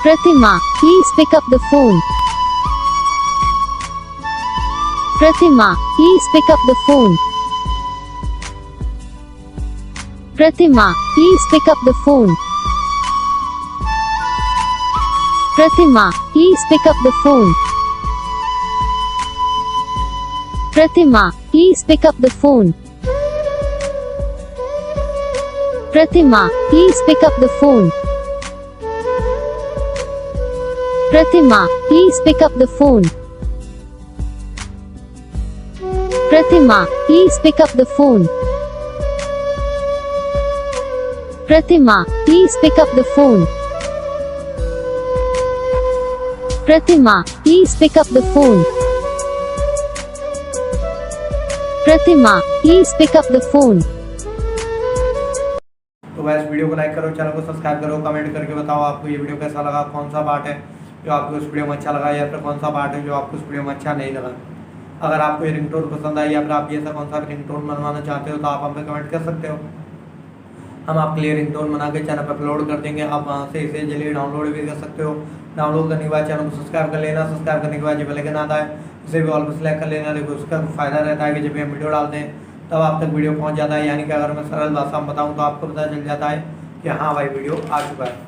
Pratima, please pick up the phone. Pratima, please pick up the phone. Pratima, please pick up the phone. Pratima, please pick up the phone. Pratima, please pick up the phone. Pratima, please pick up the phone. Pratima, please pick up the phone. Pratima, please pick up the phone. Pratima, please pick up the phone. Pratima, please pick up the phone. Pratima, please pick up the phone. तो वैसे video को like करो, channel को subscribe करो, comment करके बताओ आपको ये वीडियो कैसा लगा, कौन सा पार्ट है जो आपको उस वीडियो में अच्छा लगा या फिर कौन सा पार्ट है जो आपको उस वीडियो में अच्छा नहीं लगा। अगर आपको ये रिंगटोन पसंद आई या फिर आप ये ऐसा कौन सा रिंगटोन बनवाना चाहते हो तो आप हम पे कमेंट कर सकते हो। हम आपके लिए रिंगटोन बना के चैनल पर अपलोड कर देंगे। आप वहाँ से इसे जल्दी डाउनलोड भी कर सकते हो। डाउनलोड करने के बाद चैनल को सब्सक्राइब कर लेना। सब्सक्राइब करने के बाद जब बेल आइकन आता है उसे भी ऑल पर सेलेक्ट कर लेना। देखो उसका फ़ायदा रहता है कि जब भी हम वीडियो डालते हैं तब आप तक वीडियो पहुँच जाता है। यानी कि अगर मैं सरल भाषा में बताऊँ तो आपको पता चल जाता है कि हाँ भाई वीडियो आ चुका है।